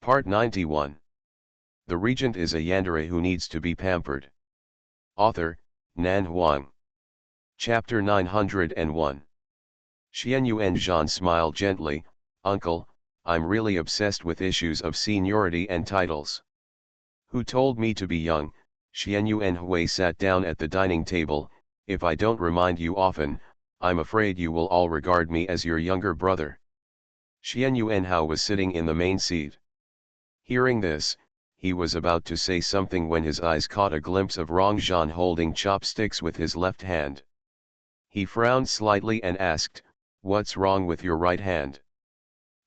Part 91. The regent is a yandere who needs to be pampered. Author, Nan Huang. Chapter 901. Xianyuan Zhan smiled gently. Uncle, I'm really obsessed with issues of seniority and titles. Who told me to be young? Xianyuan Hui sat down at the dining table. If I don't remind you often, I'm afraid you will all regard me as your younger brother. Xianyuan Hao was sitting in the main seat. Hearing this, he was about to say something when his eyes caught a glimpse of Rongzhan holding chopsticks with his left hand. He frowned slightly and asked, "What's wrong with your right hand?"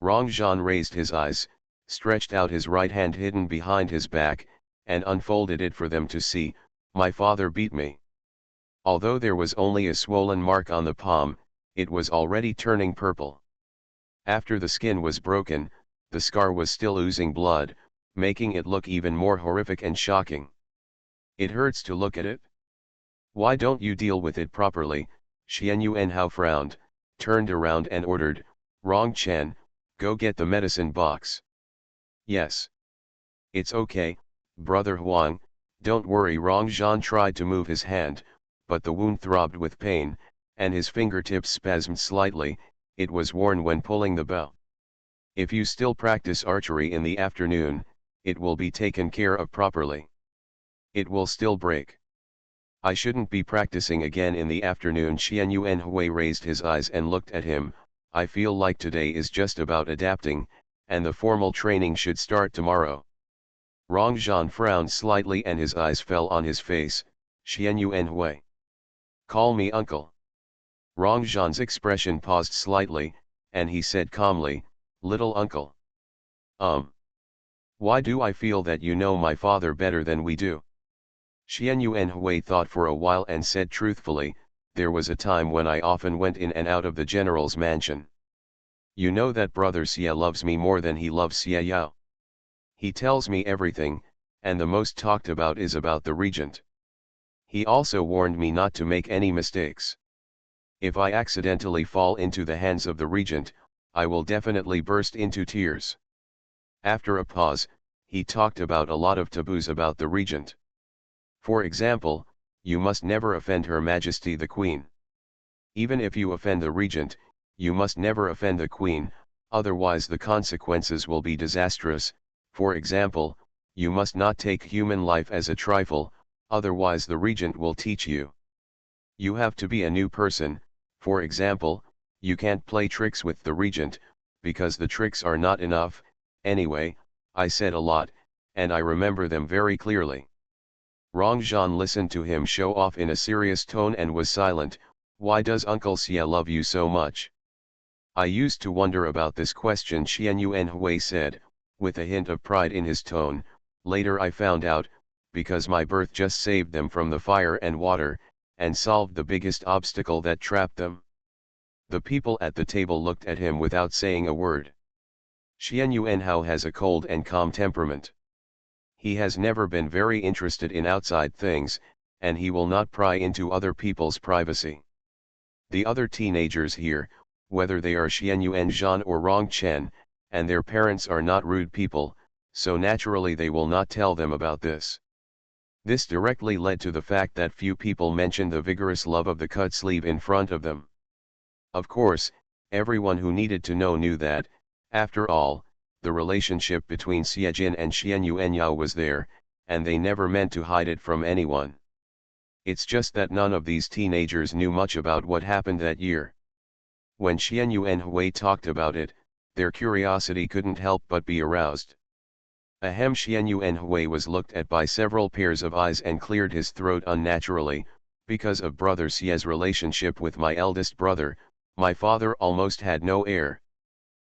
Rongzhan raised his eyes, stretched out his right hand hidden behind his back, and unfolded it for them to see. "My father beat me." Although there was only a swollen mark on the palm, it was already turning purple. After the skin was broken, the scar was still oozing blood, making it look even more horrific and shocking. "It hurts to look at it. Why don't you deal with it properly?" Xianyuan Hao frowned, turned around and ordered, "Rong Chen, go get the medicine box." "Yes. It's okay, Brother Huang, don't worry." Rongzhan tried to move his hand, but the wound throbbed with pain, and his fingertips spasmed slightly. It was worn when pulling the bow. "If you still practice archery in the afternoon, it will be taken care of properly. It will still break." "I shouldn't be practicing again in the afternoon." Xianyuan Hui raised his eyes and looked at him. "I feel like today is just about adapting, and the formal training should start tomorrow." Rongzhan frowned slightly and his eyes fell on his face. "Xianyuan Hui. Call me uncle." Rongzhan's expression paused slightly, and he said calmly, "Little uncle. Why do I feel that you know my father better than we do?" Xianyuan Hui thought for a while and said truthfully, "There was a time when I often went in and out of the general's mansion. You know that brother Xie loves me more than he loves Xie Yao. He tells me everything, and the most talked about is about the regent. He also warned me not to make any mistakes. If I accidentally fall into the hands of the regent, I will definitely burst into tears." After a pause, he talked about a lot of taboos about the regent. "For example, you must never offend Her Majesty the Queen. Even if you offend the regent, you must never offend the Queen, otherwise the consequences will be disastrous. For example, you must not take human life as a trifle, otherwise the regent will teach you. You have to be a new person. For example, you can't play tricks with the regent, because the tricks are not enough." Anyway, I said a lot, and I remember them very clearly. Rongzhan listened to him show off in a serious tone and was silent. "Why does Uncle Xie love you so much?" "I used to wonder about this question," Xianyuan Hui said, with a hint of pride in his tone. "Later I found out, because my birth just saved them from the fire and water, and solved the biggest obstacle that trapped them." The people at the table looked at him without saying a word. Xianyuan Hao has a cold and calm temperament. He has never been very interested in outside things, and he will not pry into other people's privacy. The other teenagers here, whether they are Xianyuan Zhan or Rong Chen, and their parents are not rude people, so naturally they will not tell them about this. This directly led to the fact that few people mentioned the vigorous love of the cut sleeve in front of them. Of course, everyone who needed to know knew that, after all, the relationship between Xiejin and Xianyuan Yao was there, and they never meant to hide it from anyone. It's just that none of these teenagers knew much about what happened that year. When Xianyuan Hui talked about it, their curiosity couldn't help but be aroused. Ahem. Xianyuan Hui was looked at by several pairs of eyes and cleared his throat unnaturally. "Because of Brother Xie's relationship with my eldest brother, my father almost had no heir.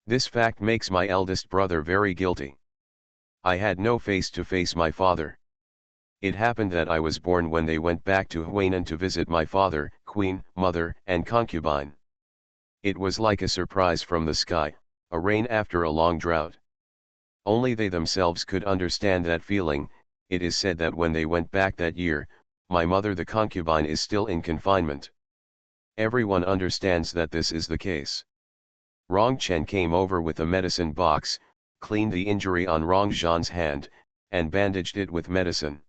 This fact makes my eldest brother very guilty. I had no face to face my father. It happened that I was born when they went back to Huainan to visit my father, queen, mother, and concubine. It was like a surprise from the sky, a rain after a long drought. Only they themselves could understand that feeling." It is said that when they went back that year, my mother the concubine is still in confinement. Everyone understands that this is the case. Rong Chen came over with a medicine box. cleaned the injury on Rongzhan's hand, and bandaged it with medicine.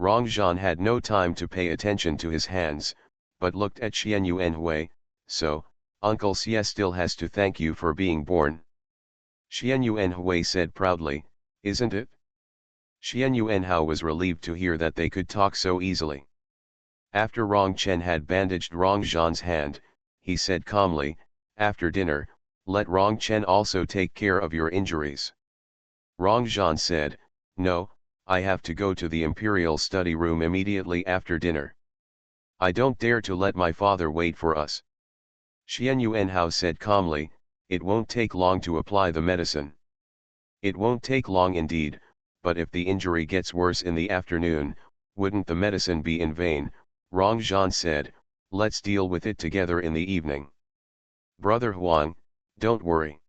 Rongzhan had no time to pay attention to his hands, but looked at Xian Yuanhui. So, Uncle Xie still has to thank you for being born. Xian Yuanhui said proudly, isn't it? Xian Yuanhao was relieved to hear that they could talk so easily. After Rong Chen had bandaged Rongzhan's hand, he said calmly, after dinner, let Rong Chen also take care of your injuries. Rongzhan said, no, I have to go to the imperial study room immediately after dinner. I don't dare to let my father wait for us. Xian Yuanhao said calmly, it won't take long to apply the medicine. It won't take long indeed, but if the injury gets worse in the afternoon, wouldn't the medicine be in vain? Rongzhan said, let's deal with it together in the evening. Brother Huang, don't worry.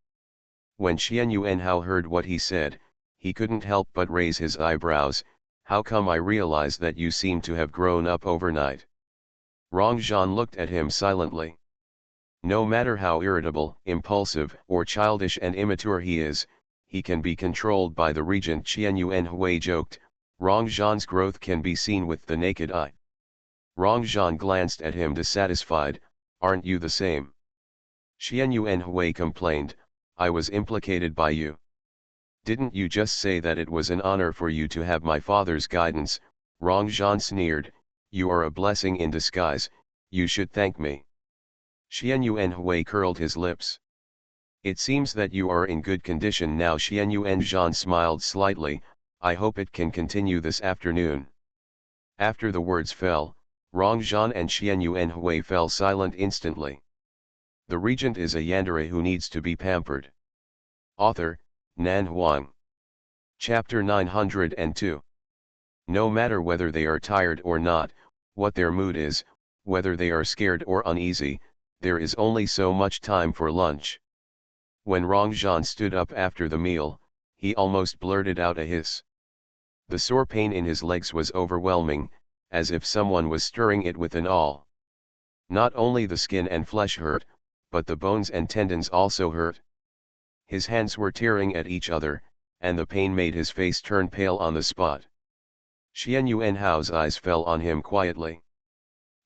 When Xian Yuanhao heard what he said, he couldn't help but raise his eyebrows. How come I realize that you seem to have grown up overnight? Rongzhan looked at him silently. No matter how irritable, impulsive, or childish and immature he is, he can be controlled by the regent. Xian Yuanhui joked, Rongzhan's growth can be seen with the naked eye. Rongzhan glanced at him dissatisfied, aren't you the same? Xian Yuanhui complained, I was implicated by you. Didn't you just say that it was an honor for you to have my father's guidance? Rongzhan sneered, you are a blessing in disguise, you should thank me. Xian Yuanhui curled his lips. It seems that you are in good condition now. Xian Yuanzhan smiled slightly, I hope it can continue this afternoon. After the words fell, Rongzhan and Xian Yuanhui fell silent instantly. The regent is a yandere who needs to be pampered. Author, Nan Huang. Chapter 902. No matter whether they are tired or not, what their mood is, whether they are scared or uneasy, there is only so much time for lunch. When Rongzhan stood up after the meal, he almost blurted out a hiss. The sore pain in his legs was overwhelming, as if someone was stirring it with an awl. Not only the skin and flesh hurt, but the bones and tendons also hurt. His hands were tearing at each other, and the pain made his face turn pale on the spot. Xian Yuanhao's eyes fell on him quietly.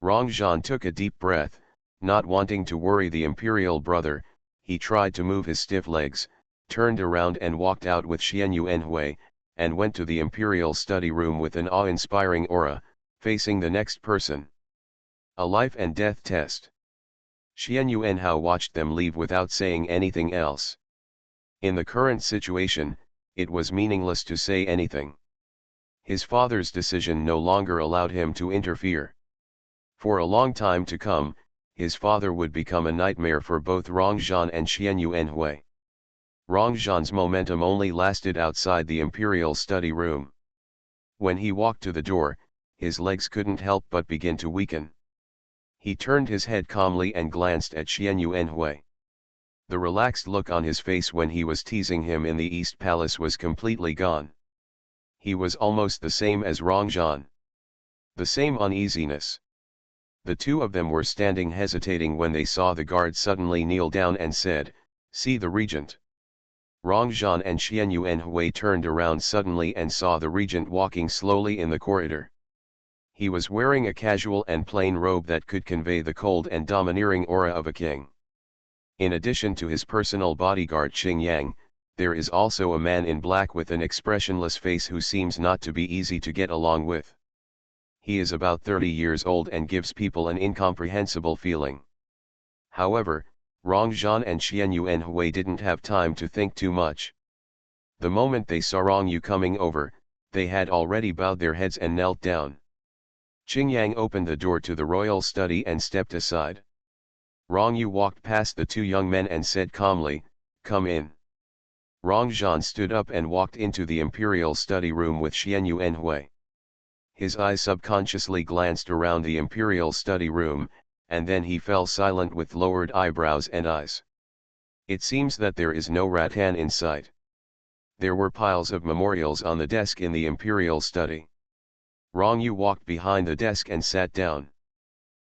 Rongzhan took a deep breath, not wanting to worry the imperial brother. He tried to move his stiff legs, turned around and walked out with Xian Yuanhui, and went to the imperial study room with an awe-inspiring aura, facing the next person. A life and death test. Xian Yuanhao watched them leave without saying anything else. In the current situation, it was meaningless to say anything. His father's decision no longer allowed him to interfere. For a long time to come, his father would become a nightmare for both Rongzhan and Xian Yuanhui. Rongzhan's momentum only lasted outside the imperial study room. When he walked to the door, his legs couldn't help but begin to weaken. He turned his head calmly and glanced at Xian Yuanhui. The relaxed look on his face when he was teasing him in the East Palace was completely gone. He was almost the same as Rongzhan. The same uneasiness. The two of them were standing hesitating when they saw the guard suddenly kneel down and said, see the regent. Rongzhan and Xian Yuanhui turned around suddenly and saw the regent walking slowly in the corridor. He was wearing a casual and plain robe that could convey the cold and domineering aura of a king. In addition to his personal bodyguard Qing Yang, there is also a man in black with an expressionless face who seems not to be easy to get along with. He is about 30 years old and gives people an incomprehensible feeling. However, Rongzhan and Xian Yuanhui didn't have time to think too much. The moment they saw Rong Yu coming over, they had already bowed their heads and knelt down. Qing Yang opened the door to the royal study and stepped aside. Rong Yu walked past the two young men and said calmly, come in. Rongzhan stood up and walked into the imperial study room with Xian Yuanhui. His eyes subconsciously glanced around the imperial study room, and then he fell silent with lowered eyebrows and eyes. It seems that there is no rattan in sight. There were piles of memorials on the desk in the imperial study. Rong Yu walked behind the desk and sat down.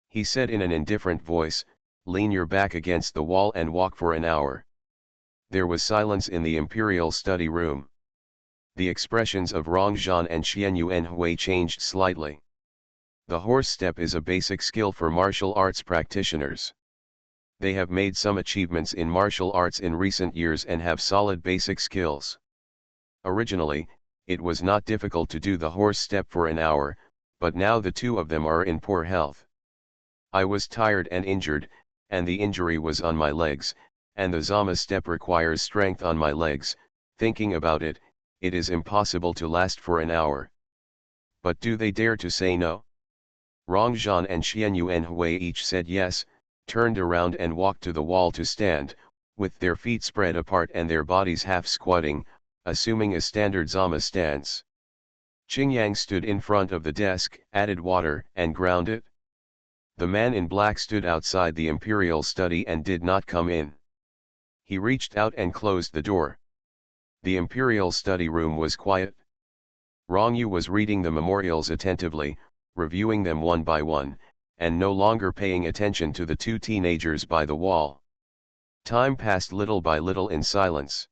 He said in an indifferent voice, lean your back against the wall and walk for an hour. There was silence in the imperial study room. The expressions of Rongzhan and Xianyuan changed slightly. The horse step is a basic skill for martial arts practitioners. They have made some achievements in martial arts in recent years and have solid basic skills. Originally, it was not difficult to do the horse step for an hour, but now the two of them are in poor health. I was tired and injured, and the injury was on my legs, and the Zama step requires strength on my legs. Thinking about it, it is impossible to last for an hour. But do they dare to say no? Rongzhan and Xianyuan each said yes, turned around and walked to the wall to stand, with their feet spread apart and their bodies half squatting, assuming a standard Zama stance. Qingyang stood in front of the desk, added water, and ground it. The man in black stood outside the imperial study and did not come in. He reached out and closed the door. The imperial study room was quiet. Rongyu was reading the memorials attentively, reviewing them one by one, and no longer paying attention to the two teenagers by the wall. Time passed little by little in silence.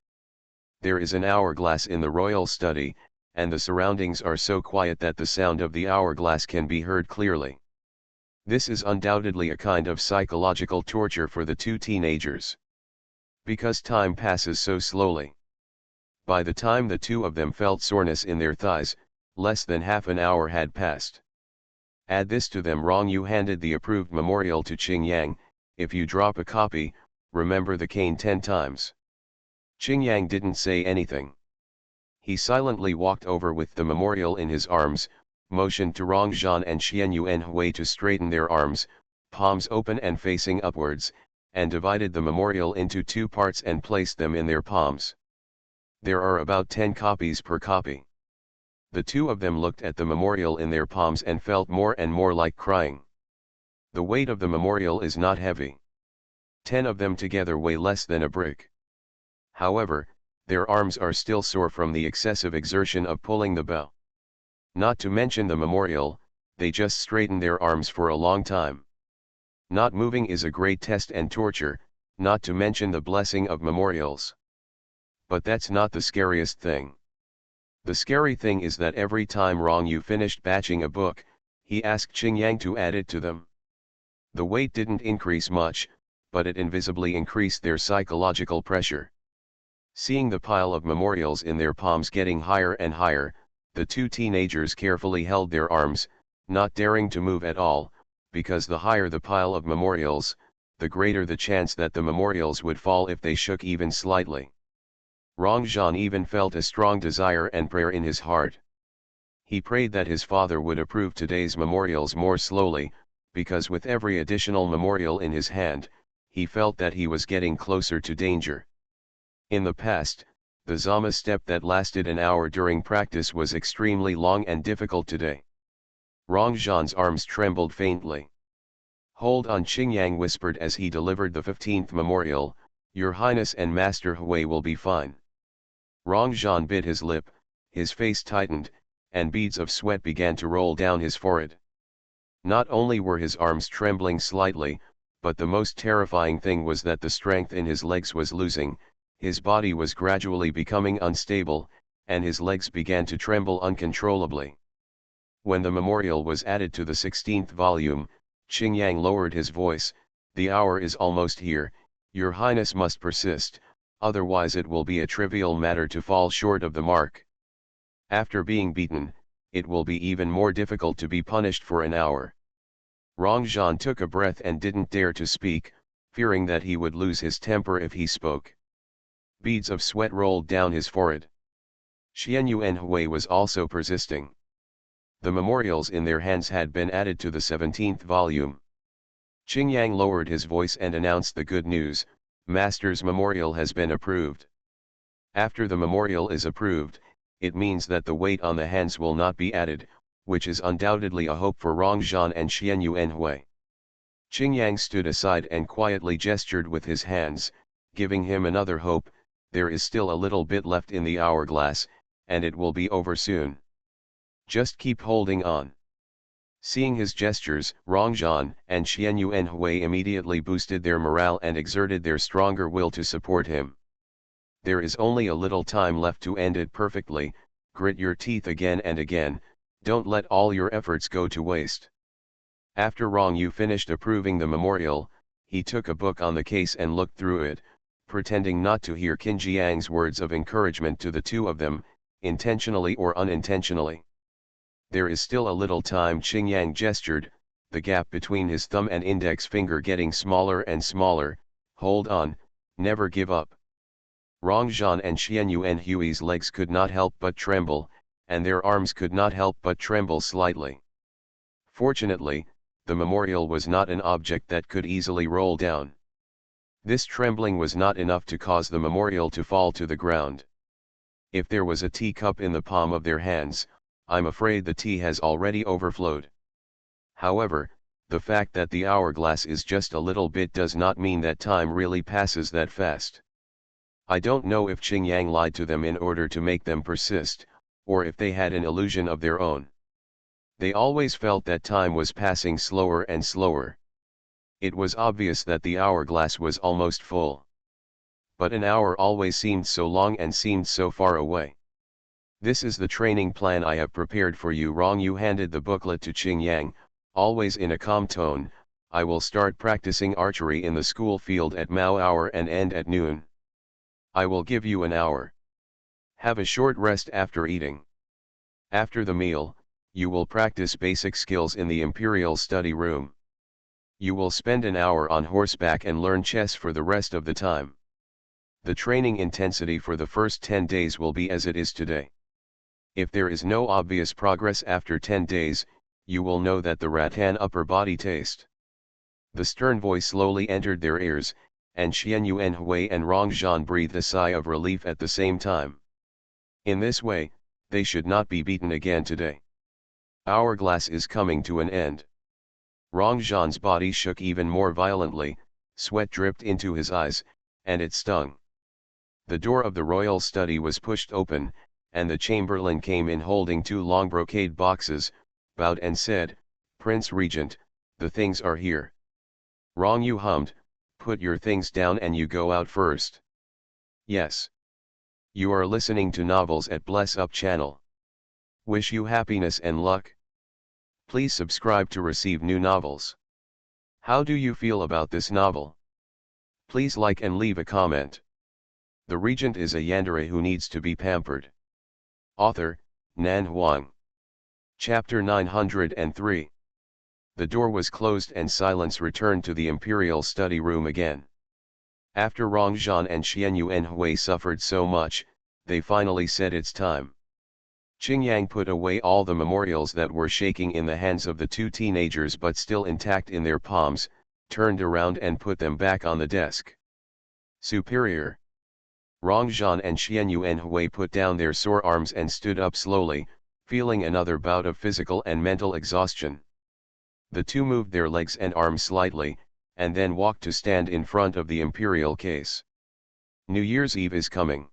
There is an hourglass in the royal study, and the surroundings are so quiet that the sound of the hourglass can be heard clearly. This is undoubtedly a kind of psychological torture for the two teenagers. Because time passes so slowly. By the time the two of them felt soreness in their thighs, less than half an hour had passed. Add this to them. Rongyu handed the approved memorial to Qingyang. If you drop a copy, remember the cane 10 times. Qingyang didn't say anything. He silently walked over with the memorial in his arms, motioned to Rongzhan and Xianyuan to straighten their arms, palms open and facing upwards, and divided the memorial into 2 parts and placed them in their palms. There are about 10 copies per copy. The two of them looked at the memorial in their palms and felt more and more like crying. The weight of the memorial is not heavy. 10 of them together weigh less than a brick. However, their arms are still sore from the excessive exertion of pulling the bell. Not to mention the memorial, they just straighten their arms for a long time. Not moving is a great test and torture, not to mention the blessing of memorials. But that's not the scariest thing. The scary thing is that every time Rongyu finished batching a book, he asked Qingyang to add it to them. The weight didn't increase much, but it invisibly increased their psychological pressure. Seeing the pile of memorials in their palms getting higher and higher, the two teenagers carefully held their arms, not daring to move at all, because the higher the pile of memorials, the greater the chance that the memorials would fall if they shook even slightly. Rongzhan even felt a strong desire and prayer in his heart. He prayed that his father would approve today's memorials more slowly, because with every additional memorial in his hand, he felt that he was getting closer to danger. In the past, the Zama step that lasted an hour during practice was extremely long and difficult today. Rongzhan's arms trembled faintly. "Hold on," Qingyang whispered as he delivered the 15th memorial, "Your Highness and Master Hui will be fine." Rongzhan bit his lip, his face tightened, and beads of sweat began to roll down his forehead. Not only were his arms trembling slightly, but the most terrifying thing was that the strength in his legs was losing, his body was gradually becoming unstable, and his legs began to tremble uncontrollably. When the memorial was added to the 16th volume, Qingyang lowered his voice, "The hour is almost here, Your Highness must persist, otherwise it will be a trivial matter to fall short of the mark. After being beaten, it will be even more difficult to be punished for an hour." Rongzhan took a breath and didn't dare to speak, fearing that he would lose his temper if he spoke. Beads of sweat rolled down his forehead. Xianyuan was also persisting. The memorials in their hands had been added to the 17th volume. Qingyang lowered his voice and announced the good news: "Master's memorial has been approved." After the memorial is approved, it means that the weight on the hands will not be added, which is undoubtedly a hope for Rongzhan and Xianyuan. Qingyang stood aside and quietly gestured with his hands, giving him another hope: "There is still a little bit left in the hourglass, and it will be over soon. Just keep holding on." Seeing his gestures, Rongzhan and Xianyuan immediately boosted their morale and exerted their stronger will to support him. There is only a little time left to end it perfectly, grit your teeth again and again, don't let all your efforts go to waste. After Rong Yu finished approving the memorial, he took a book on the case and looked through it, pretending not to hear Qin Jiang's words of encouragement to the two of them, intentionally or unintentionally. There is still a little time, Qin Yang gestured, the gap between his thumb and index finger getting smaller and smaller. Hold on, never give up. Rong Zhan and Xian Yuan Hui's legs could not help but tremble, and their arms could not help but tremble slightly. Fortunately, the memorial was not an object that could easily roll down. This trembling was not enough to cause the memorial to fall to the ground. If there was a teacup in the palm of their hands, I'm afraid the tea has already overflowed. However, the fact that the hourglass is just a little bit does not mean that time really passes that fast. I don't know if Qin Yang lied to them in order to make them persist, or if they had an illusion of their own. They always felt that time was passing slower and slower. It was obvious that the hourglass was almost full. But an hour always seemed so long and seemed so far away. This is the training plan I have prepared for you. Rong Yu handed the booklet to Qin Yang, always in a calm tone. I will start practicing archery in the school field at Mao hour and end at noon. I will give you an hour. Have a short rest after eating. After the meal, you will practice basic skills in the Imperial study room. You will spend an hour on horseback and learn chess for the rest of the time. The training intensity for the first 10 days will be as it is today. If there is no obvious progress after 10 days, you will know that the rattan upper body taste. The stern voice slowly entered their ears, and Xian Yuan Hui and Rong Zhan breathed a sigh of relief at the same time. In this way, they should not be beaten again today. Hourglass is coming to an end. Rong Zhan's body shook even more violently, sweat dripped into his eyes, and it stung. The door of the royal study was pushed open, and the chamberlain came in holding 2 long brocade boxes, bowed and said, "Prince Regent, the things are here." Rong Yu hummed, "Put your things down and you go out first." "Yes." You are listening to novels at Bless Up channel. Wish you happiness and luck. Please subscribe to receive new novels. How do you feel about this novel? Please like and leave a comment. The regent is a yandere who needs to be pampered. Author, Nan Huang. Chapter 903. The door was closed and silence returned to the imperial study room again. After Rong Zhan and Xian Yuan Hui suffered so much, they finally said it's time. Qin Yang put away all the memorials that were shaking in the hands of the 2 teenagers but still intact in their palms, turned around and put them back on the desk. Superior. Rong Zhan and Xian Yuan Hui put down their sore arms and stood up slowly, feeling another bout of physical and mental exhaustion. The two moved their legs and arms slightly, and then walked to stand in front of the imperial case. New Year's Eve is coming.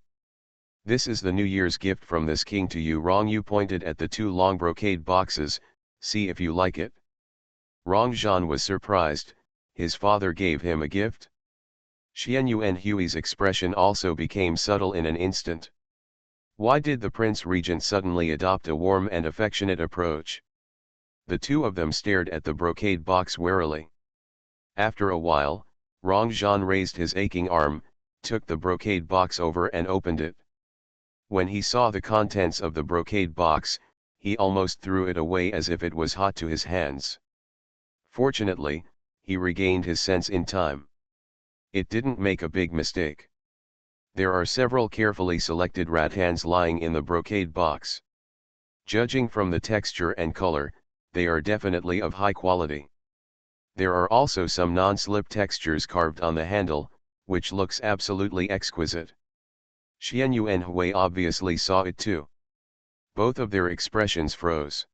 This is the New Year's gift from this king to you. Rong Yu pointed at the 2 long brocade boxes, see if you like it. Rong Zhan was surprised, his father gave him a gift? Xian Yuan Hui's expression also became subtle in an instant. Why did the Prince Regent suddenly adopt a warm and affectionate approach? The two of them stared at the brocade box warily. After a while, Rong Zhan raised his aching arm, took the brocade box over and opened it. When he saw the contents of the brocade box, he almost threw it away as if it was hot to his hands. Fortunately, he regained his sense in time. It didn't make a big mistake. There are several carefully selected rattans lying in the brocade box. Judging from the texture and color, they are definitely of high quality. There are also some non-slip textures carved on the handle, which looks absolutely exquisite. Xian Yuan Hui obviously saw it too. Both of their expressions froze.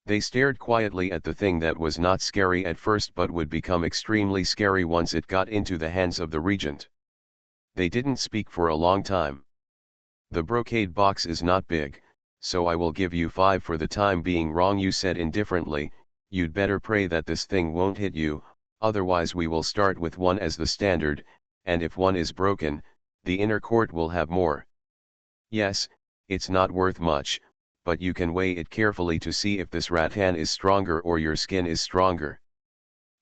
They stared quietly at the thing that was not scary at first but would become extremely scary once it got into the hands of the regent. They didn't speak for a long time. The brocade box is not big, so I will give you 5 for the time being. Rong Yu said indifferently, you'd better pray that this thing won't hit you, otherwise we will start with 1 as the standard, and if 1 is broken, The inner court will have more. Yes, it's not worth much, but you can weigh it carefully to see if this rattan is stronger or your skin is stronger.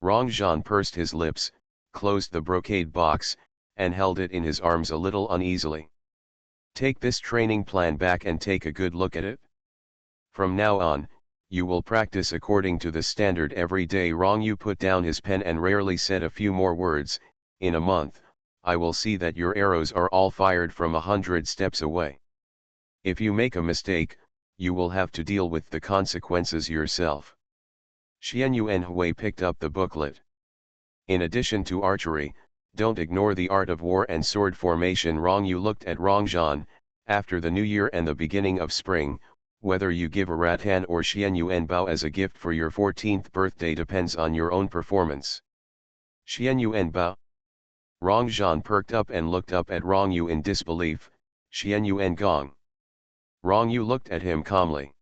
Rongzhan pursed his lips, closed the brocade box, and held it in his arms a little uneasily. Take this training plan back and take a good look at it. From now on, you will practice according to the standard every day. Rongyu put down his pen and rarely said a few more words. In a month, I will see that your arrows are all fired from 100 steps away. If you make a mistake, you will have to deal with the consequences yourself. Xianyuan Hui picked up the booklet. In addition to archery, don't ignore the art of war and sword formation. Rongyu looked at Rongzhan. After the new year and the beginning of spring, whether you give a rattan or Xianyuan Bao as a gift for your 14th birthday depends on your own performance. Xianyuan Bao. Rongzhan perked up and looked up at Rongyu in disbelief. Xianyuan Gong. Rongyu looked at him calmly.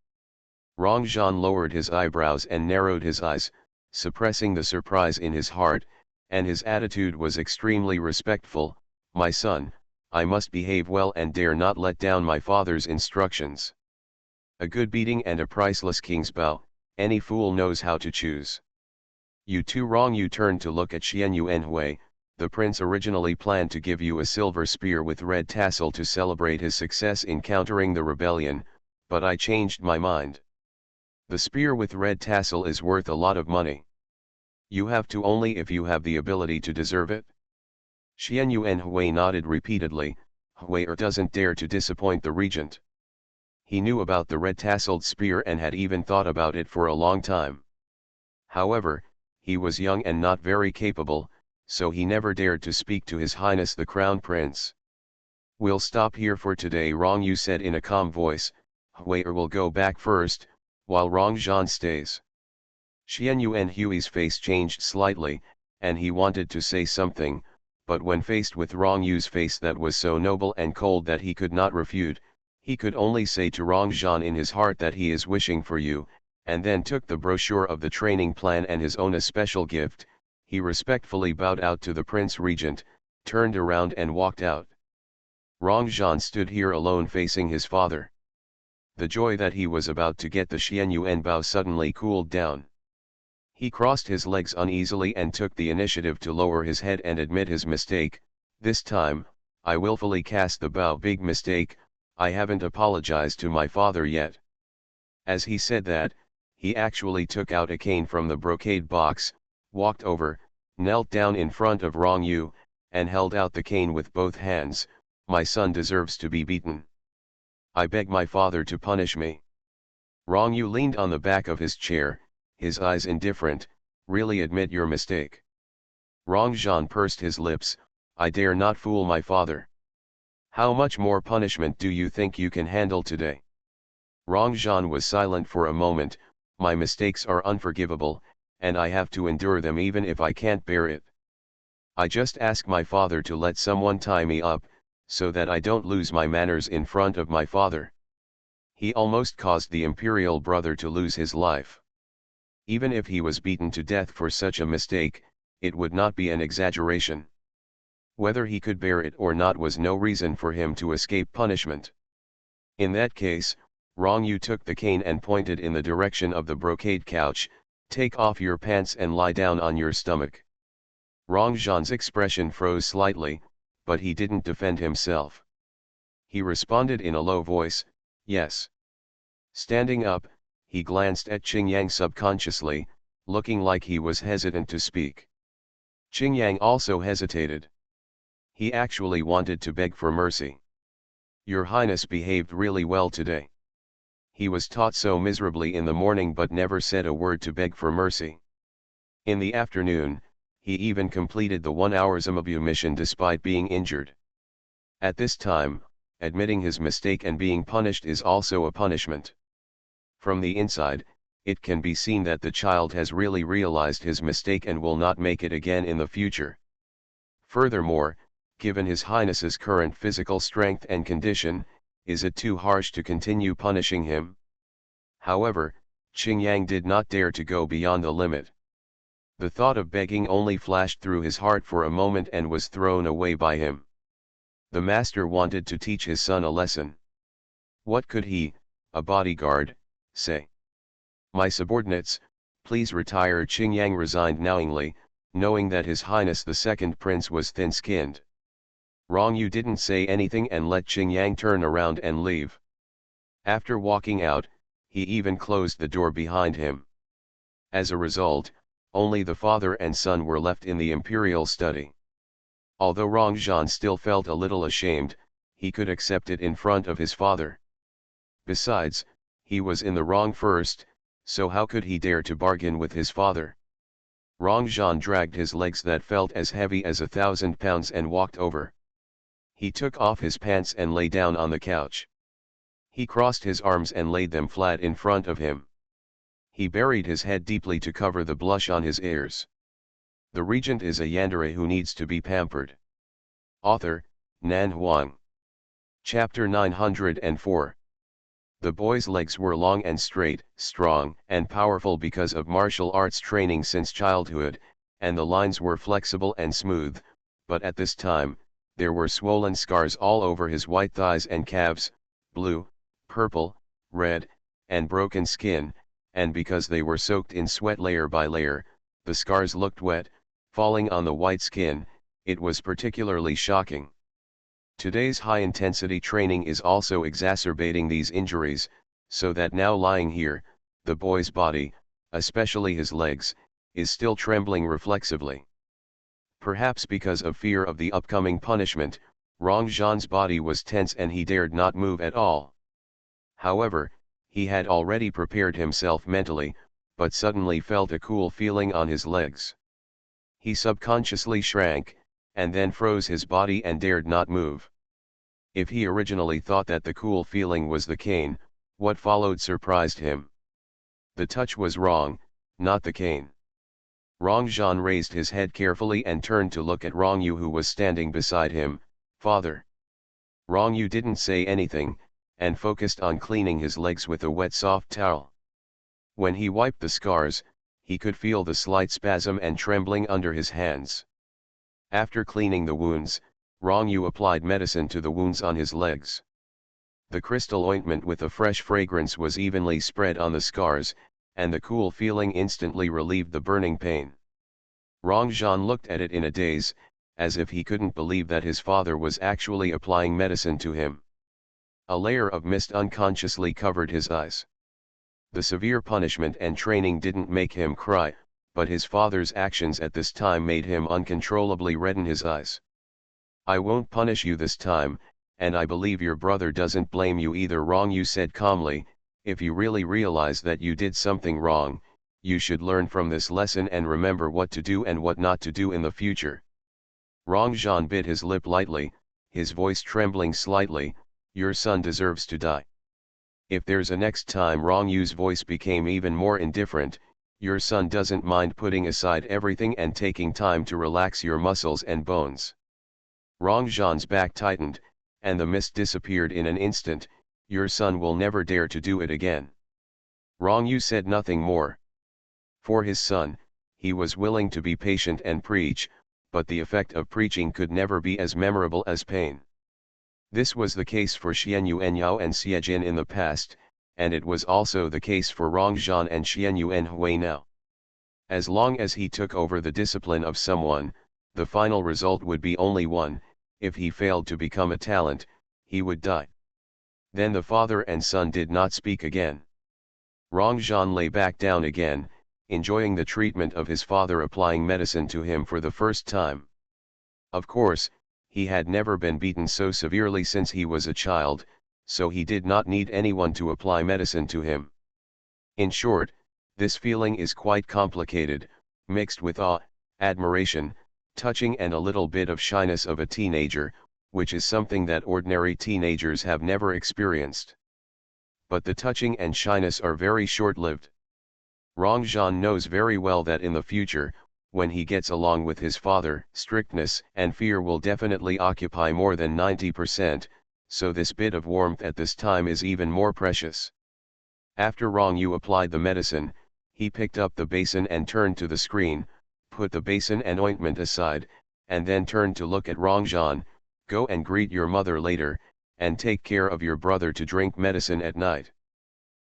Rongzhan lowered his eyebrows and narrowed his eyes, suppressing the surprise in his heart, and his attitude was extremely respectful. My son, I must behave well and dare not let down my father's instructions. A good beating and a priceless king's bow, any fool knows how to choose. You too. Rongyu turned to look at Xianyuan Hui. The prince originally planned to give you a silver spear with red tassel to celebrate his success in countering the rebellion, but I changed my mind. The spear with red tassel is worth a lot of money. You have to only if you have the ability to deserve it. Xianyuan Hui nodded repeatedly. Hui doesn't dare to disappoint the regent. He knew about the red-tasseled spear and had even thought about it for a long time. However, he was young and not very capable, so he never dared to speak to His Highness the Crown Prince. We'll stop here for today, Rongyu said in a calm voice. Hui will go back first, while Rongzhan stays. Xianyuan Hui's face changed slightly, and he wanted to say something, but when faced with Rongyu's face that was so noble and cold that he could not refute, he could only say to Rongzhan in his heart that he is wishing for you, and then took the brochure of the training plan and his own especial gift. He respectfully bowed out to the Prince Regent, turned around and walked out. Rongzhan stood here alone facing his father. The joy that he was about to get the Xianyuan Bao suddenly cooled down. He crossed his legs uneasily and took the initiative to lower his head and admit his mistake. This time, I willfully cast the Bao. Big mistake, I haven't apologized to my father yet. As he said that, he actually took out a cane from the brocade box, walked over, knelt down in front of Rongyu, and held out the cane with both hands. My son deserves to be beaten. I beg my father to punish me. Rongyu leaned on the back of his chair, his eyes indifferent. Really admit your mistake. Rongzhan pursed his lips. I dare not fool my father. How much more punishment do you think you can handle today? Rongzhan was silent for a moment. My mistakes are unforgivable, and I have to endure them even if I can't bear it. I just ask my father to let someone tie me up, so that I don't lose my manners in front of my father. He almost caused the imperial brother to lose his life. Even if he was beaten to death for such a mistake, it would not be an exaggeration. Whether he could bear it or not was no reason for him to escape punishment. In that case, Rongyu took the cane and pointed in the direction of the brocade couch. Take off your pants and lie down on your stomach. Rongzhan's expression froze slightly, but he didn't defend himself. He responded in a low voice, yes. Standing up, he glanced at Qingyang subconsciously, looking like he was hesitant to speak. Qingyang also hesitated. He actually wanted to beg for mercy. Your Highness behaved really well today. He was taught so miserably in the morning but never said a word to beg for mercy. In the afternoon, he even completed the 1-hour Zimabu mission despite being injured. At this time, admitting his mistake and being punished is also a punishment. From the inside, it can be seen that the child has really realized his mistake and will not make it again in the future. Furthermore, given His Highness's current physical strength and condition, is it too harsh to continue punishing him? However, Qingyang did not dare to go beyond the limit. The thought of begging only flashed through his heart for a moment and was thrown away by him. The master wanted to teach his son a lesson. What could he, a bodyguard, say? My subordinates, please retire. Qingyang resigned knowingly, knowing that His Highness the Second Prince was thin-skinned. Rong Yu didn't say anything and let Qingyang turn around and leave. After walking out, he even closed the door behind him. As a result, only the father and son were left in the imperial study. Although Rongzhan still felt a little ashamed, he could accept it in front of his father. Besides, he was in the wrong first, so how could he dare to bargain with his father? Rongzhan dragged his legs that felt as heavy as 1,000 pounds and walked over. He took off his pants and lay down on the couch. He crossed his arms and laid them flat in front of him. He buried his head deeply to cover the blush on his ears. The regent is a yandere who needs to be pampered. Author, Nan Huang. Chapter 904. The boy's legs were long and straight, strong and powerful because of martial arts training since childhood, and the lines were flexible and smooth, but at this time, there were swollen scars all over his white thighs and calves, blue, purple, red, and broken skin, and because they were soaked in sweat layer by layer, the scars looked wet, falling on the white skin. It was particularly shocking. Today's high-intensity training is also exacerbating these injuries, so that now lying here, the boy's body, especially his legs, is still trembling reflexively. Perhaps because of fear of the upcoming punishment, Rongzhan's body was tense and he dared not move at all. However, he had already prepared himself mentally, but suddenly felt a cool feeling on his legs. He subconsciously shrank, and then froze his body and dared not move. If he originally thought that the cool feeling was the cane, what followed surprised him. The touch was wrong, not the cane. Rongzhan raised his head carefully and turned to look at Rongyu, who was standing beside him. Father. Rongyu didn't say anything, and focused on cleaning his legs with a wet soft towel. When he wiped the scars, he could feel the slight spasm and trembling under his hands. After cleaning the wounds, Rongyu applied medicine to the wounds on his legs. The crystal ointment with a fresh fragrance was evenly spread on the scars, and the cool feeling instantly relieved the burning pain. Rongzhan looked at it in a daze, as if he couldn't believe that his father was actually applying medicine to him. A layer of mist unconsciously covered his eyes. The severe punishment and training didn't make him cry, but his father's actions at this time made him uncontrollably redden his eyes. I won't punish you this time, and I believe your brother doesn't blame you either, Rongyu said calmly. If you really realize that you did something wrong, you should learn from this lesson and remember what to do and what not to do in the future. Rongzhan bit his lip lightly, his voice trembling slightly. Your son deserves to die. If there's a next time, Rongyu's voice became even more indifferent. Your son doesn't mind putting aside everything and taking time to relax your muscles and bones. Rongzhan's back tightened, and the mist disappeared in an instant. Your son will never dare to do it again. Rongyu said nothing more. For his son, he was willing to be patient and preach, but the effect of preaching could never be as memorable as pain. This was the case for Xianyu Enyao and Xiejin in the past, and it was also the case for Rongzhan and Xianyu Enhui now. As long as he took over the discipline of someone, the final result would be only one: if he failed to become a talent, he would die. Then the father and son did not speak again. Rongzhan lay back down again, enjoying the treatment of his father applying medicine to him for the first time. Of course, he had never been beaten so severely since he was a child, so he did not need anyone to apply medicine to him. In short, this feeling is quite complicated, mixed with awe, admiration, touching and a little bit of shyness of a teenager, which is something that ordinary teenagers have never experienced. But the touching and shyness are very short-lived. Rongzhan knows very well that in the future, when he gets along with his father, strictness and fear will definitely occupy more than 90%, so this bit of warmth at this time is even more precious. After Rongyu applied the medicine, he picked up the basin and turned to the screen, put the basin and ointment aside, and then turned to look at Rongzhan. Go and greet your mother later, and take care of your brother to drink medicine at night.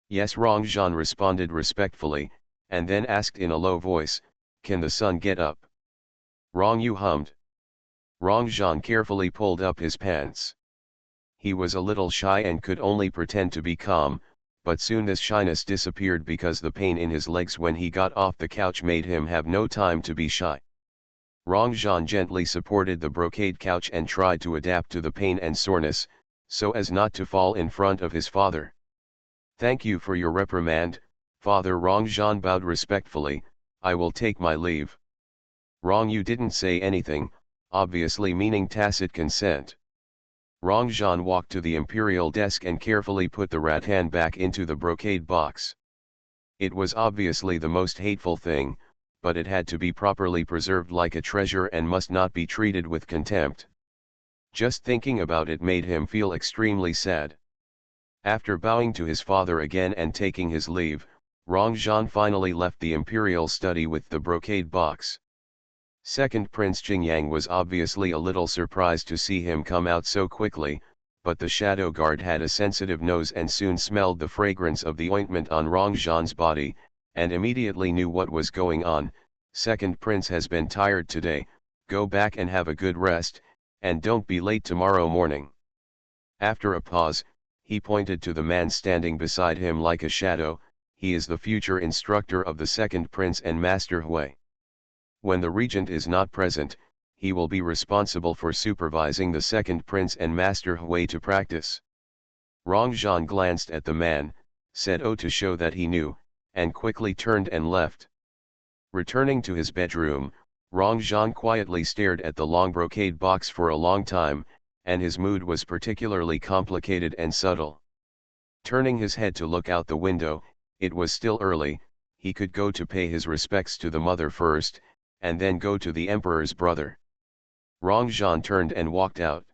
Yes, Rongzhan responded respectfully, and then asked in a low voice, can the son get up? Rong Yu hummed. Rongzhan carefully pulled up his pants. He was a little shy and could only pretend to be calm, but soon this shyness disappeared because the pain in his legs when he got off the couch made him have no time to be shy. Rongzhan gently supported the brocade couch and tried to adapt to the pain and soreness, so as not to fall in front of his father. Thank you for your reprimand, Father. Rongzhan bowed respectfully. I will take my leave. Rong Yu didn't say anything, obviously meaning tacit consent. Rongzhan walked to the imperial desk and carefully put the rattan back into the brocade box. It was obviously the most hateful thing, but it had to be properly preserved like a treasure and must not be treated with contempt. Just thinking about it made him feel extremely sad. After bowing to his father again and taking his leave, Rongzhan finally left the imperial study with the brocade box. Second Prince Jingyang was obviously a little surprised to see him come out so quickly, but the shadow guard had a sensitive nose and soon smelled the fragrance of the ointment on Rongzhan's body, and immediately knew what was going on. Second Prince has been tired today, go back and have a good rest, and don't be late tomorrow morning. After a pause, he pointed to the man standing beside him like a shadow. He is the future instructor of the Second Prince and Master Hui. When the regent is not present, he will be responsible for supervising the Second Prince and Master Hui to practice. Rongzhan glanced at the man, said oh to show that he knew, and quickly turned and left. Returning to his bedroom, Rongzhan quietly stared at the long brocade box for a long time, and his mood was particularly complicated and subtle. Turning his head to look out the window, it was still early. He could go to pay his respects to the mother first, and then go to the emperor's brother. Rongzhan turned and walked out.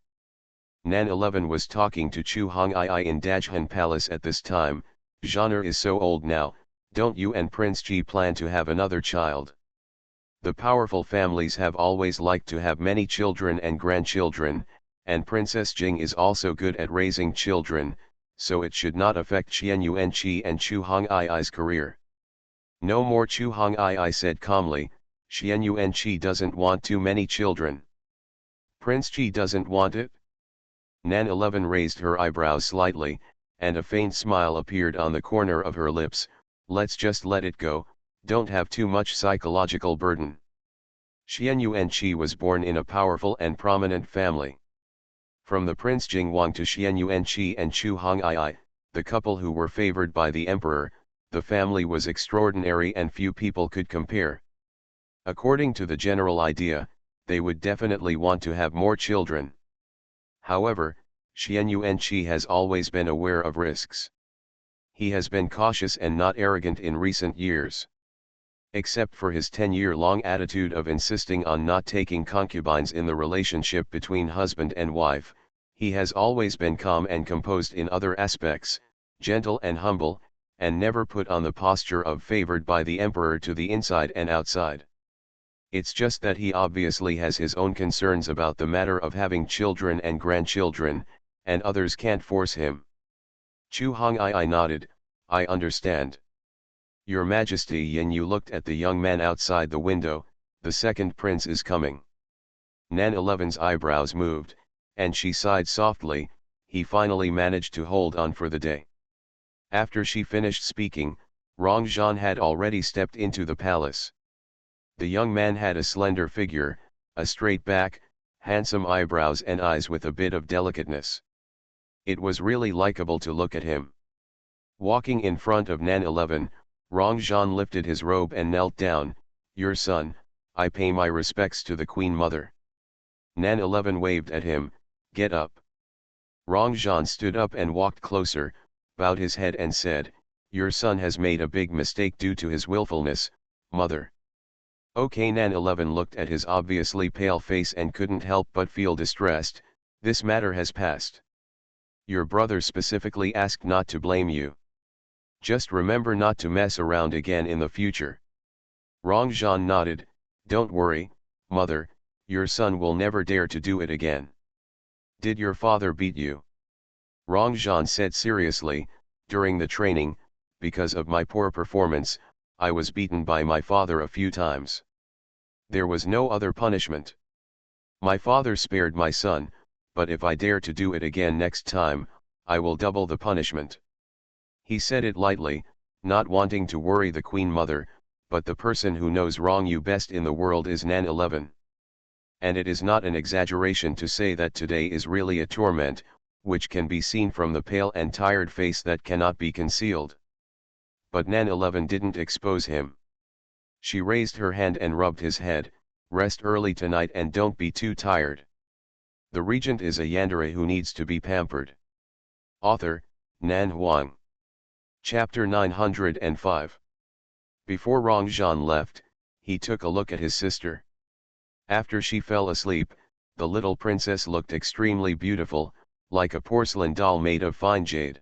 Nan 11 was talking to Chu Hongii in Dajhan Palace at this time. Zhaner is so old now, don't you and Prince Ji plan to have another child? The powerful families have always liked to have many children and grandchildren, and Princess Jing is also good at raising children, so it should not affect Qian Yuanqi and Chu Hongyi's career. No more, Chu Hongyi said calmly. Qian Yuanqi doesn't want too many children. Prince Ji doesn't want it? Nan 11 raised her eyebrows slightly, and a faint smile appeared on the corner of her lips. Let's just let it go, don't have too much psychological burden. Qian Yuanqi was born in a powerful and prominent family. From the Prince Jingwang to Qian Yuanqi and Chu Hongyi, the couple who were favored by the emperor, the family was extraordinary and few people could compare. According to the general idea, they would definitely want to have more children. However, Qian Yuanqi has always been aware of risks. He has been cautious and not arrogant in recent years. Except for his 10-year-long attitude of insisting on not taking concubines in the relationship between husband and wife, he has always been calm and composed in other aspects, gentle and humble, and never put on the posture of favored by the emperor to the inside and outside. It's just that he obviously has his own concerns about the matter of having children and grandchildren, and others can't force him. Chu Hongyi nodded, I understand. Your Majesty. Yin Yu looked at the young man outside the window. The second prince is coming. Nan 11's eyebrows moved, and she sighed softly. He finally managed to hold on for the day. After she finished speaking, Rongzhan had already stepped into the palace. The young man had a slender figure, a straight back, handsome eyebrows and eyes with a bit of delicateness. It was really likable to look at him. Walking in front of Nan 11, Rongzhan lifted his robe and knelt down. Your son, I pay my respects to the Queen Mother. Nan 11 waved at him, get up. Rongzhan stood up and walked closer, bowed his head and said, your son has made a big mistake due to his willfulness, mother. Okay. Nan 11 looked at his obviously pale face and couldn't help but feel distressed. This matter has passed. Your brother specifically asked not to blame you. Just remember not to mess around again in the future. Rongzhan nodded, don't worry, mother, your son will never dare to do it again. Did your father beat you? Rongzhan said seriously, during the training, because of my poor performance, I was beaten by my father a few times. There was no other punishment. My father spared my son, but if I dare to do it again next time, I will double the punishment. He said it lightly, not wanting to worry the Queen Mother, but the person who knows Rongyu best in the world is Nan 11. And it is not an exaggeration to say that today is really a torment, which can be seen from the pale and tired face that cannot be concealed. But Nan 11 didn't expose him. She raised her hand and rubbed his head. Rest early tonight and don't be too tired. The regent is a yandere who needs to be pampered. Author, Nan Huang. Chapter 905. Before Rongzhan left, he took a look at his sister. After she fell asleep, the little princess looked extremely beautiful, like a porcelain doll made of fine jade.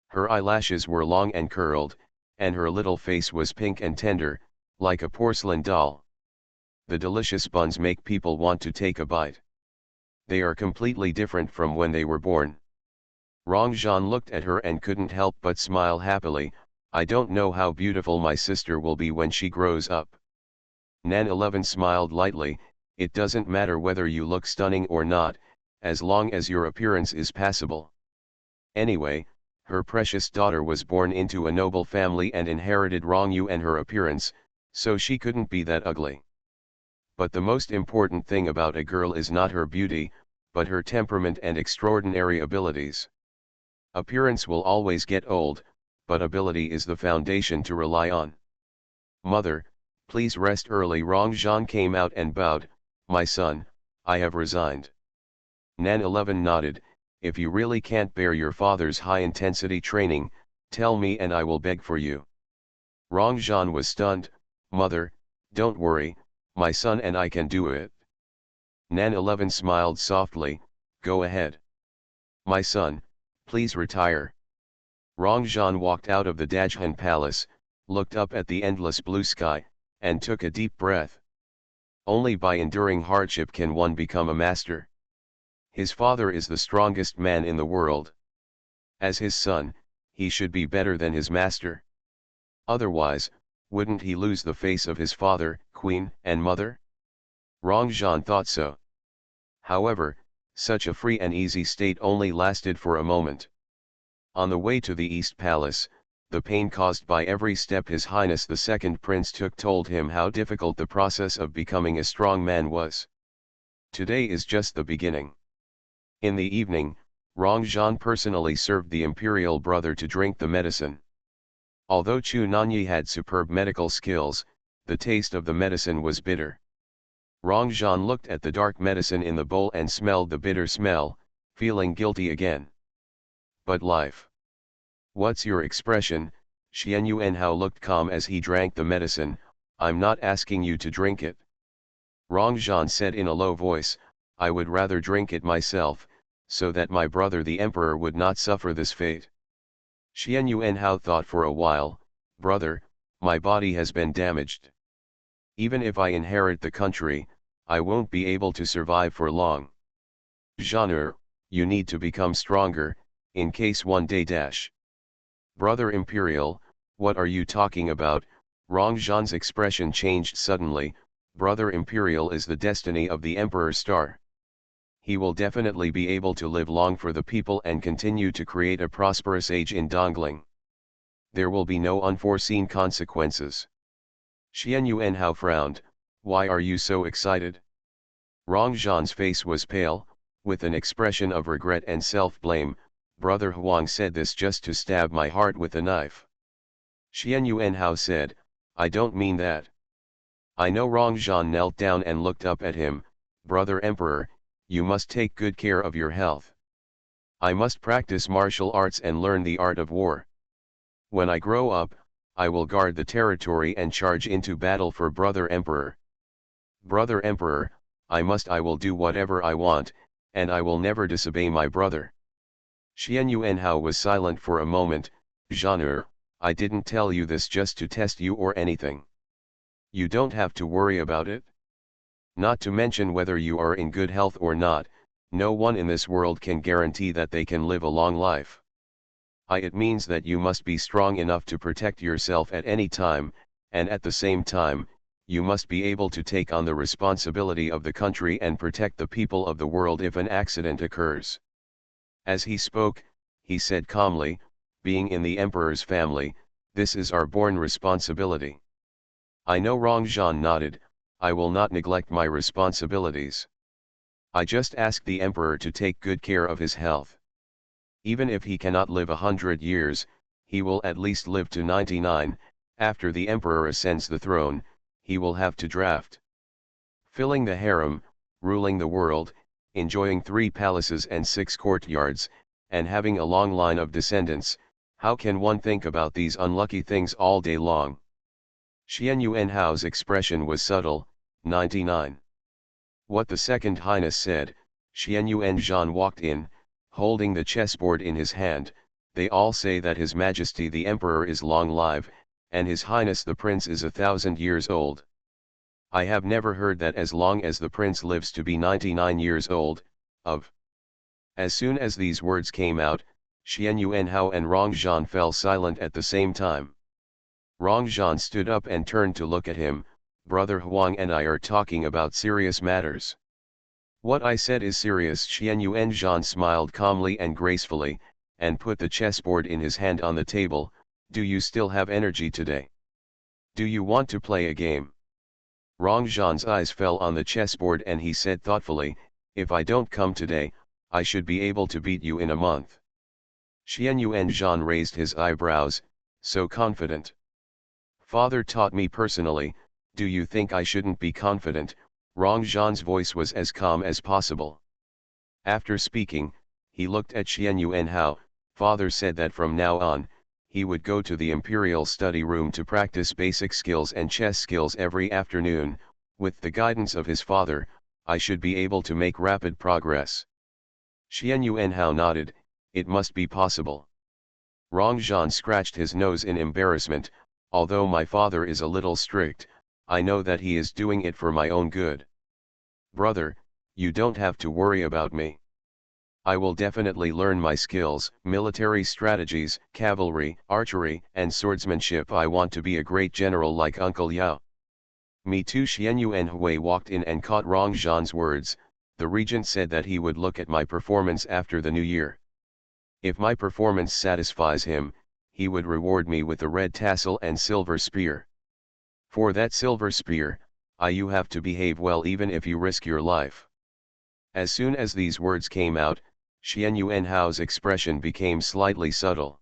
Her eyelashes were long and curled, and her little face was pink and tender, like a porcelain doll. The delicious buns make people want to take a bite. They are completely different from when they were born. Rongzhan looked at her and couldn't help but smile happily. I don't know how beautiful my sister will be when she grows up. Nan 11 smiled lightly. It doesn't matter whether you look stunning or not, as long as your appearance is passable. Anyway, her precious daughter was born into a noble family and inherited Rongyu and her appearance, so she couldn't be that ugly. But the most important thing about a girl is not her beauty, but her temperament and extraordinary abilities. Appearance will always get old, but ability is the foundation to rely on. Mother, please rest early. Rongzhan came out and bowed. My son, I have resigned. Nan 11 nodded. If you really can't bear your father's high-intensity training, tell me and I will beg for you. Rongzhan was stunned. Mother, don't worry, my son and I can do it. Nan 11 smiled softly. Go ahead. My son, please retire. Rongzhan walked out of the Dajhan palace, looked up at the endless blue sky, and took a deep breath. Only by enduring hardship can one become a master. His father is the strongest man in the world. As his son, he should be better than his master. Otherwise, wouldn't he lose the face of his father, queen, and mother? Rongzhan thought so. However, such a free and easy state only lasted for a moment. On the way to the East Palace, the pain caused by every step His Highness the Second Prince took told him how difficult the process of becoming a strong man was. Today is just the beginning. In the evening, Rongzhan personally served the imperial brother to drink the medicine. Although Chu Nanyi had superb medical skills, the taste of the medicine was bitter. Rongzhan looked at the dark medicine in the bowl and smelled the bitter smell, feeling guilty again. But life. What's your expression? Xian Yuanhao looked calm as he drank the medicine. I'm not asking you to drink it. Rongzhan said in a low voice, I would rather drink it myself, so that my brother the emperor would not suffer this fate. Xian Yuanhao thought for a while. Brother, my body has been damaged. Even if I inherit the country, I won't be able to survive for long. Zhaner, you need to become stronger, in case one day dash. Brother Imperial, what are you talking about? Rongzhan's expression changed suddenly. Brother Imperial is the destiny of the Emperor's star. He will definitely be able to live long for the people and continue to create a prosperous age in Dongling. There will be no unforeseen consequences. Xian Yuanhao frowned. Why are you so excited? Rongzhan's face was pale, with an expression of regret and self-blame. Brother Huang said this just to stab my heart with a knife. Xian Yuanhao said, I don't mean that. I know. Rongzhan knelt down and looked up at him. Brother Emperor, you must take good care of your health. I must practice martial arts and learn the art of war. When I grow up, I will guard the territory and charge into battle for Brother Emperor. Brother Emperor, I will do whatever I want, and I will never disobey my brother. Xian Yuanhao was silent for a moment. Zhaner, I didn't tell you this just to test you or anything. You don't have to worry about it. Not to mention whether you are in good health or not, No one in this world can guarantee that they can live a long life. It means that you must be strong enough to protect yourself at any time, and at the same time, you must be able to take on the responsibility of the country and protect the people of the world if an accident occurs. As he spoke, he said calmly, being in the emperor's family, this is our born responsibility. I know. Rongzhan nodded, I will not neglect my responsibilities. I just ask the emperor to take good care of his health. Even if he cannot live 100 years, he will at least live to 99, after the emperor ascends the throne, he will have to draft. Filling the harem, ruling the world, enjoying 3 palaces and 6 courtyards, and having a long line of descendants, how can one think about these unlucky things all day long? Xian Yuanhao's expression was subtle, 99. What the Second Highness said, Xian Yuanzhan walked in, holding the chessboard in his hand. They all say that His Majesty the Emperor is long live, and His Highness the Prince is 1,000 years old. I have never heard that as long as the Prince lives to be 99 years old, of. As soon as these words came out, Xian Yuanhao and Rongzhan fell silent at the same time. Rongzhan stood up and turned to look at him. Brother Huang and I are talking about serious matters. What I said is serious. Xian Yuanzhan smiled calmly and gracefully, and put the chessboard in his hand on the table. Do you still have energy today? Do you want to play a game? Rongzhan's eyes fell on the chessboard and he said thoughtfully, if I don't come today, I should be able to beat you in a month. Xian Yuanzhan raised his eyebrows, so confident. Father taught me personally, do you think I shouldn't be confident? Rongzhan's voice was as calm as possible. After speaking, he looked at Xian Yuanhao. Father said that from now on, he would go to the imperial study room to practice basic skills and chess skills every afternoon. With the guidance of his father, I should be able to make rapid progress. Xian Yuanhao nodded, it must be possible. Rongzhan scratched his nose in embarrassment. Although my father is a little strict, I know that he is doing it for my own good. Brother, you don't have to worry about me. I will definitely learn my skills, military strategies, cavalry, archery, and swordsmanship. I want to be a great general like Uncle Yao. Me too. Xian Yuanhui walked in and caught Rongzhan's words. The regent said that he would look at my performance after the new year. If my performance satisfies him, he would reward me with a red tassel and silver spear. For that silver spear, you have to behave well even if you risk your life. As soon as these words came out, Xian Yuanhao's expression became slightly subtle.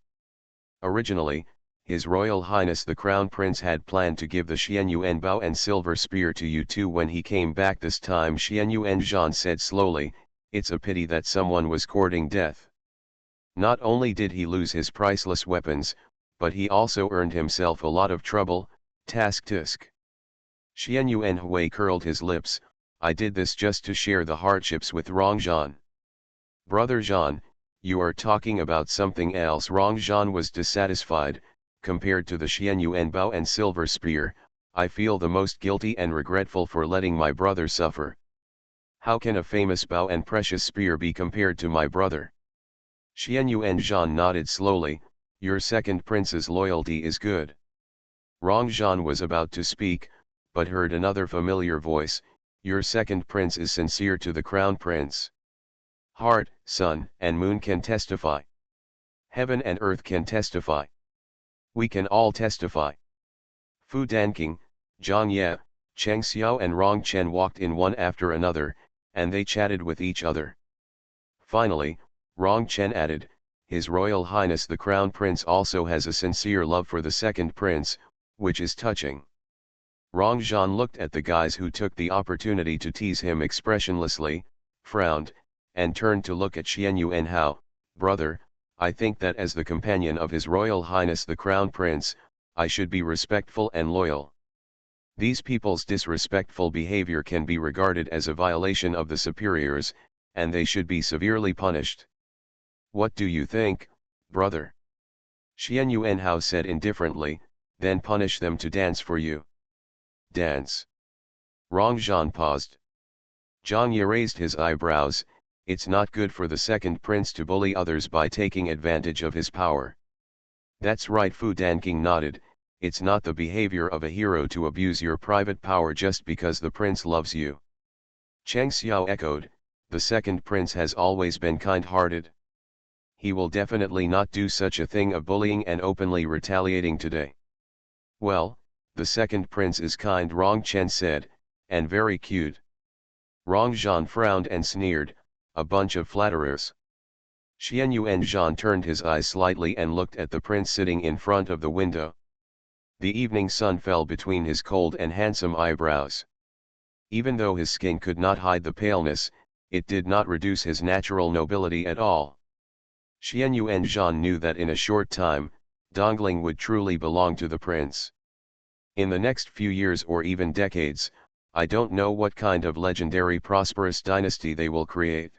Originally, His Royal Highness the Crown Prince had planned to give the Xian Yuanbao and silver spear to you too. When he came back this time, Xian Yuanzhan said slowly, it's a pity that someone was courting death. Not only did he lose his priceless weapons, but he also earned himself a lot of trouble. Tisk. Xian Yuanhui curled his lips. I did this just to share the hardships with Rongzhan. Brother Zhan, you are talking about something else. Rongzhan was dissatisfied. Compared to the Xian Yuanbao and silver spear, I feel the most guilty and regretful for letting my brother suffer. How can a famous bow and precious spear be compared to my brother? Xian Yuanzhan nodded slowly, your second prince's loyalty is good. Rongzhan was about to speak, but heard another familiar voice, your second prince is sincere to the crown prince. Heart, sun, and moon can testify. Heaven and earth can testify. We can all testify. Fu Danking, Zhang Ye, Cheng Xiao and Rong Chen walked in one after another, and they chatted with each other. Finally, Rong Chen added, His Royal Highness the Crown Prince also has a sincere love for the second prince, which is touching. Rongzhan looked at the guys who took the opportunity to tease him expressionlessly, frowned, and turned to look at Xian Yuanhao. Brother, I think that as the companion of His Royal Highness the Crown Prince, I should be respectful and loyal. These people's disrespectful behavior can be regarded as a violation of the superiors, and they should be severely punished. What do you think, brother? Xian Yuanhao said indifferently, then punish them to dance for you. Dance. Rongzhan paused. Zhang Ye raised his eyebrows, It's not good for the second prince to bully others by taking advantage of his power. That's right, Fu Danking nodded. It's not the behavior of a hero to abuse your private power just because the prince loves you. Cheng Xiao echoed, the second prince has always been kind-hearted. He will definitely not do such a thing of bullying and openly retaliating today. Well, the second prince is kind, Rong Chen said, and very cute. Rong Zhan frowned and sneered, a bunch of flatterers. Xianyuan Zhan turned his eyes slightly and looked at the prince sitting in front of the window. The evening sun fell between his cold and handsome eyebrows. Even though his skin could not hide the paleness, it did not reduce his natural nobility at all. Xianyuan Zhan knew that in a short time, Dongling would truly belong to the prince. In the next few years or even decades, I don't know what kind of legendary prosperous dynasty they will create.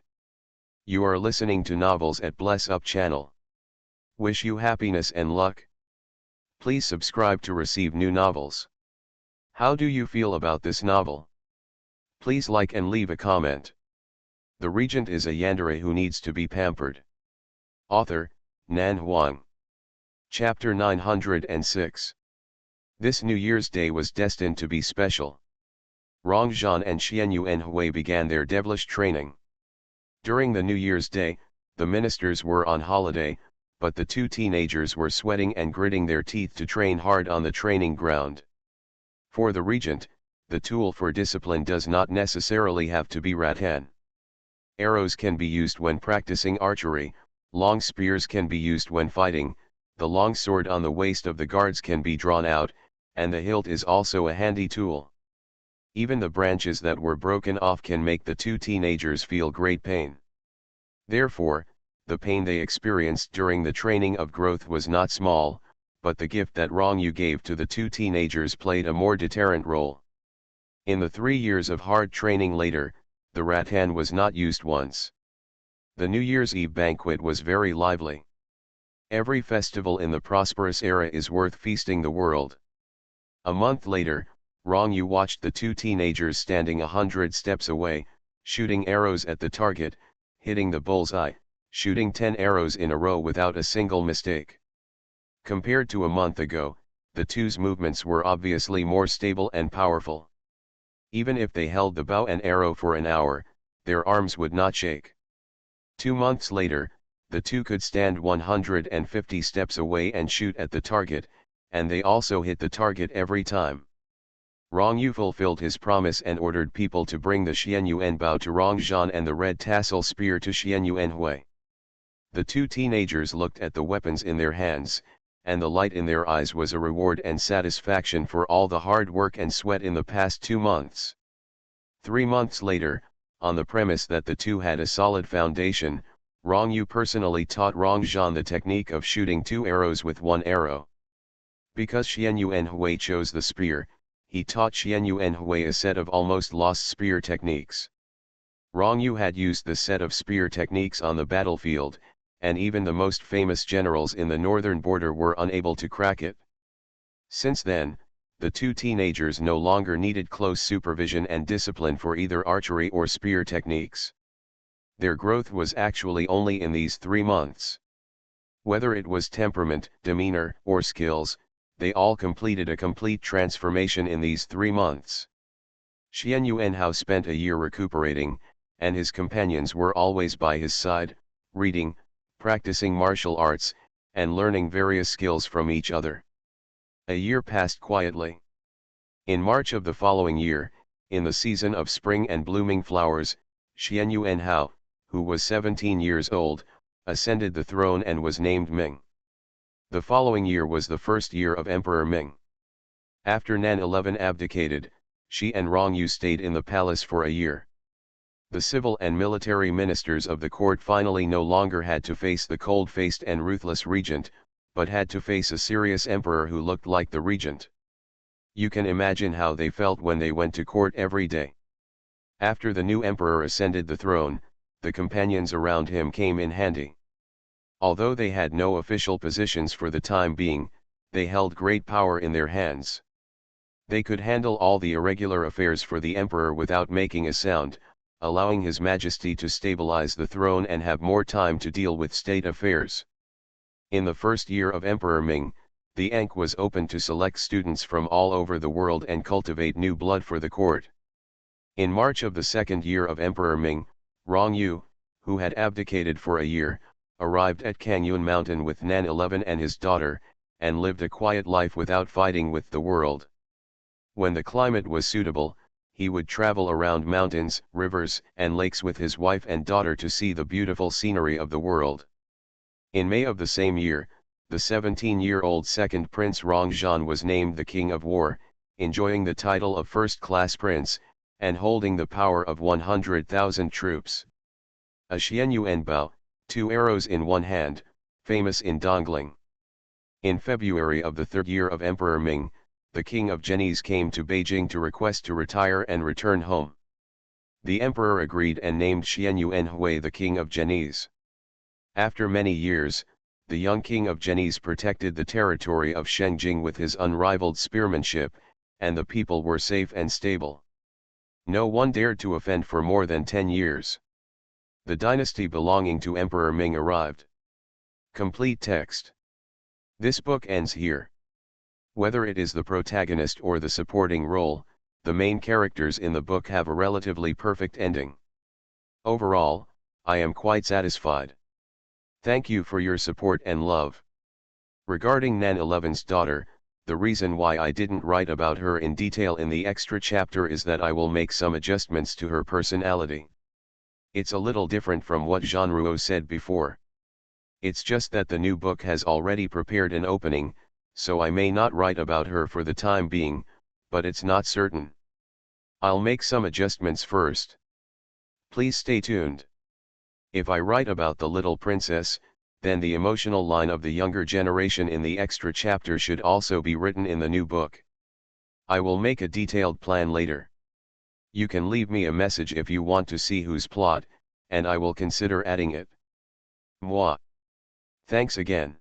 You are listening to Novels at Bless Up channel. Wish you happiness and luck. Please subscribe to receive new novels. How do you feel about this novel? Please like and leave a comment. The regent is a yandere who needs to be pampered. Author, Nan Huang. Chapter 906. This New Year's Day was destined to be special. Rong Zhan and Xianyuan Hui began their devilish training. During the New Year's Day, the ministers were on holiday, but the two teenagers were sweating and gritting their teeth to train hard on the training ground. For the regent, the tool for discipline does not necessarily have to be rattan. Arrows can be used when practicing archery, long spears can be used when fighting, the long sword on the waist of the guards can be drawn out, and the hilt is also a handy tool. Even the branches that were broken off can make the two teenagers feel great pain. Therefore, the pain they experienced during the training of growth was not small, but the gift that Rong Yu gave to the two teenagers played a more deterrent role. In the 3 years of hard training later, the rattan was not used once. The New Year's Eve banquet was very lively. Every festival in the prosperous era is worth feasting the world. A month later, Rong Yu watched the two teenagers standing 100 steps away, shooting arrows at the target, hitting the bullseye, shooting 10 arrows in a row without a single mistake. Compared to a month ago, the two's movements were obviously more stable and powerful. Even if they held the bow and arrow for an hour, their arms would not shake. 2 months later, the two could stand 150 steps away and shoot at the target, and they also hit the target every time. Rong Yu fulfilled his promise and ordered people to bring the Xianyuan bow to Rong Zhan and the red tassel spear to Xianyuan Hui. The two teenagers looked at the weapons in their hands, and the light in their eyes was a reward and satisfaction for all the hard work and sweat in the past 2 months. 3 months later, on the premise that the two had a solid foundation, Rong Yu personally taught Rong Zhan the technique of shooting 2 arrows with 1 arrow. Because Xianyuan Hui chose the spear, he taught Xianyuan Hui a set of almost lost spear techniques. Rong Yu had used the set of spear techniques on the battlefield, and even the most famous generals in the northern border were unable to crack it. Since then, the two teenagers no longer needed close supervision and discipline for either archery or spear techniques. Their growth was actually only in these 3 months. Whether it was temperament, demeanor, or skills, they all completed a complete transformation in these 3 months. Xianyuan Hao spent a year recuperating, and his companions were always by his side, reading, practicing martial arts, and learning various skills from each other. A year passed quietly. In March of the following year, in the season of spring and blooming flowers, Xianyuan Hao, who was 17 years old, ascended the throne and was named Ming. The following year was the first year of Emperor Ming. After Nan 11 abdicated, she and Rong Yu stayed in the palace for a year. The civil and military ministers of the court finally no longer had to face the cold-faced and ruthless regent, but had to face a serious emperor who looked like the regent. You can imagine how they felt when they went to court every day. After the new emperor ascended the throne, the companions around him came in handy. Although they had no official positions for the time being, they held great power in their hands. They could handle all the irregular affairs for the emperor without making a sound, allowing His Majesty to stabilize the throne and have more time to deal with state affairs. In the first year of Emperor Ming, the Ankh was open to select students from all over the world and cultivate new blood for the court. In March of the second year of Emperor Ming, Rong Yu, who had abdicated for a year, arrived at Kangyun Mountain with Nan 11 and his daughter, and lived a quiet life without fighting with the world. When the climate was suitable, he would travel around mountains, rivers, and lakes with his wife and daughter to see the beautiful scenery of the world. In May of the same year, the 17-year-old second Prince Rongzhan was named the King of War, enjoying the title of first-class prince, and holding the power of 100,000 troops. A Xianyuan Bao, 2 arrows in one hand, famous in Dongling. In February of the third year of Emperor Ming, the King of Genis came to Beijing to request to retire and return home. The emperor agreed and named Xianyuan Hui the King of Genis. After many years, the young King of Genis protected the territory of Shengjing with his unrivaled spearmanship, and the people were safe and stable. No one dared to offend for more than 10 years. The dynasty belonging to Emperor Ming arrived. Complete text. This book ends here. Whether it is the protagonist or the supporting role, the main characters in the book have a relatively perfect ending. Overall, I am quite satisfied. Thank you for your support and love. Regarding Nan 11's daughter, the reason why I didn't write about her in detail in the extra chapter is that I will make some adjustments to her personality. It's a little different from what Jean Rouault said before. It's just that the new book has already prepared an opening, so I may not write about her for the time being, but it's not certain. I'll make some adjustments first. Please stay tuned. If I write about the little princess, then the emotional line of the younger generation in the extra chapter should also be written in the new book. I will make a detailed plan later. You can leave me a message if you want to see whose plot, and I will consider adding it. Moi. Thanks again.